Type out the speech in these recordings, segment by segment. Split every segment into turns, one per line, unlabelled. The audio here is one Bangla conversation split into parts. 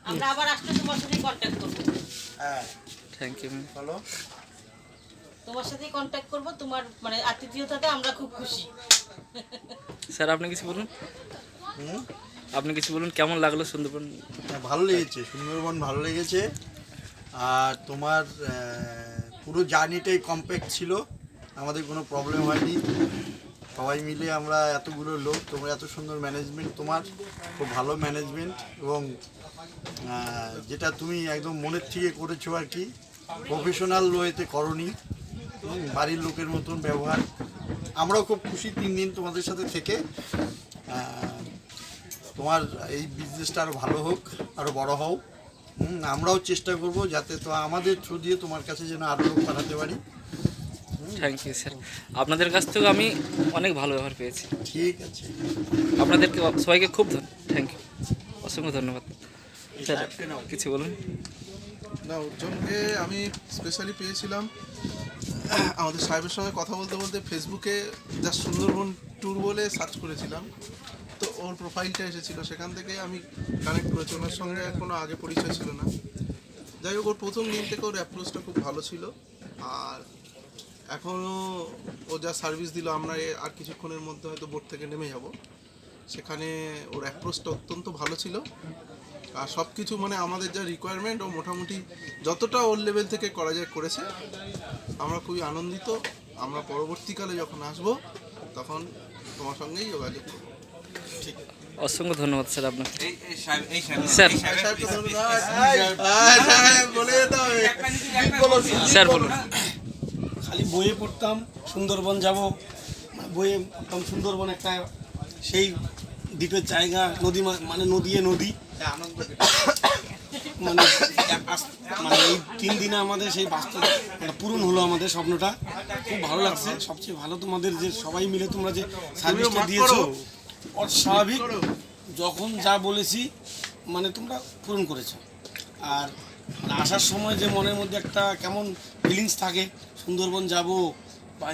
আমরা আবার আসলে তোমার সাথে কন্ট্যাক্ট করব।
হ্যাঁ
থ্যাংক ইউ।
বলো।
তোমার সাথে কন্ট্যাক্ট করব, তোমার মানে আতিথেয়তাতে আমরা খুব খুশি।
স্যার আপনি কিছু বলুন।
হুম,
আপনি কিছু বলুন, কেমন লাগলো সুন্দরবন?
ভালো লেগেছে, সুন্দরবন ভালো লেগেছে। আর তোমার পুরো জার্নিটাই কমপ্যাক্ট ছিল, আমাদের কোনো প্রবলেম হয়নি। সবাই মিলে আমরা এতগুলো লোক, তোমার এত সুন্দর ম্যানেজমেন্ট, তোমার খুব ভালো ম্যানেজমেন্ট, এবং যেটা তুমি একদম মনের থেকে করেছো আর কি, প্রফেশনাল ওয়েতে করনি, বাড়ির লোকের মতন ব্যবহার। আমরাও খুব খুশি 3 দিন তোমাদের সাথে থেকে। তোমার এই বিজনেসটা আরও ভালো হোক, আরও বড় হও। আমরাও চেষ্টা করব যাতে তো আমাদের থ্রু দিয়ে তোমার কাছে যেন আরও লোক পাঠাতে পারি।
থ্যাংক ইউ স্যার, আপনাদের কাছ থেকেও আমি অনেক ভালো ব্যবহার পেয়েছি।
ঠিক আছে,
আপনাদেরকে সবাইকে খুব থ্যাংক ইউ, অসংখ্য ধন্যবাদ। স্যার কিছু বলুন।
না, উজ্জ্বলকে আমি স্পেশালি পেয়েছিলাম আমাদের সাহেবের সঙ্গে কথা বলতে বলতে ফেসবুকে জাস্ট সুন্দরবন ট্যুর বলে সার্চ করেছিলাম, তো ওর প্রোফাইলটা এসেছিলো, সেখান থেকে আমি কানেক্ট করেছি। ওনার সঙ্গে কোনো আগে পরিচয় ছিল না। যাই হোক, ওর প্রথম দিন থেকে ওর অ্যাপ্রোচটা খুব ভালো ছিল। আর এখনও ও যা সার্ভিস দিল, আমরা আর কিছুক্ষণের মধ্যে হয়তো বোট থেকে নেমে যাব, সেখানে ওর অ্যাপ্রোচটা অত্যন্ত ভালো ছিল। আর সব কিছু মানে আমাদের যা রিকোয়ারমেন্ট, ও মোটামুটি যতটা ওর লেভেল থেকে করা যায় করেছে। আমরা খুবই আনন্দিত। আমরা পরবর্তীকালে যখন আসবো তখন তোমার সঙ্গেই যোগাযোগ করবো। ঠিক,
অসংখ্য ধন্যবাদ স্যার আপনাকে।
স্যার
স্যার বলুন।
খালি বইয়ে পড়তাম সুন্দরবন যাব, বইয়ে পড়তাম সুন্দরবন একটা সেই দ্বীপের জায়গা, নদী মানে নদী মানে মানে এই 3 দিনে আমাদের সেই বাস্তব একটা পূরণ হলো, আমাদের স্বপ্নটা খুব ভালো লাগছে। সবচেয়ে ভালো তোমাদের যে সবাই মিলে তোমরা যে সার্ভিসটা দিয়েছো, অস্বাভাবিক। যখন যা বলেছি মানে তোমরা পূরণ করেছো। আর আসার সময় যে মনের মধ্যে একটা কেমন ফিলিংস থাকে, সুন্দরবন যাব বা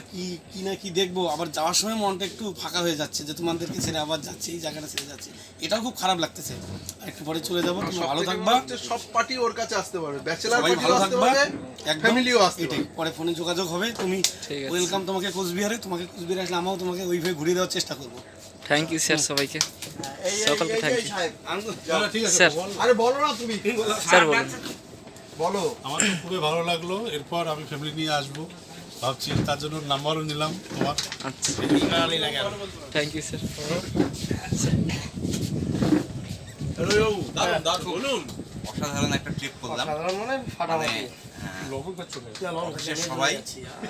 কি না কি দেখবো, আবার যাওয়ার সময় মনটা একটু ফাঁকা হয়ে যাচ্ছে যে তোমাদেরকে ছেড়ে আবার যাচ্ছে, এই জায়গাটা ছেড়ে যাচ্ছে, এটাও খুব খারাপ লাগতেছে। আর একটু পরে চলে যাবো, তোমরা ভালো থাকবা,
সব পার্টি ওর কাছে আসতে পারবে, ব্যাচেলর
সবাই ভালো থাকবা, একদম
ফ্যামিলিও আসতে
এটাই। পরে ফোনে যোগাযোগ হবে, তুমি ওয়েলকাম তোমাকে কোচবিহারে, তোমাকে কোচবিহারে আসলে আমরাও তোমাকে ওইভাবে ঘুরিয়ে দেওয়ার চেষ্টা করবো।
থ্যাংক ইউ স্যার, সবাইকে সকলকে থ্যাংক ইউ
স্যার।
আরে বলো না তুমি,
স্যার বলুন।
বলো।
আমার তো খুবই ভালো লাগলো। এরপর আমি ফ্যামিলি নিয়ে আসবো ভাবছি, তার জন্য নাম্বারও নিলাম তোমার।
আচ্ছা, থ্যাংক ইউ স্যার।
অসাধারণ একটা ট্রিপ করলাম। অফিসের সবাই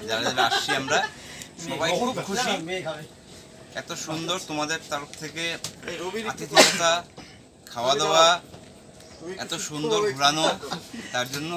যারা যারা আসছি আমরা সবাই খুব খুশি। এত সুন্দর তোমাদের তরফ থেকে আতিথেয়তা, খাওয়া দাওয়া, এত সুন্দর ঘোরানো, তার জন্য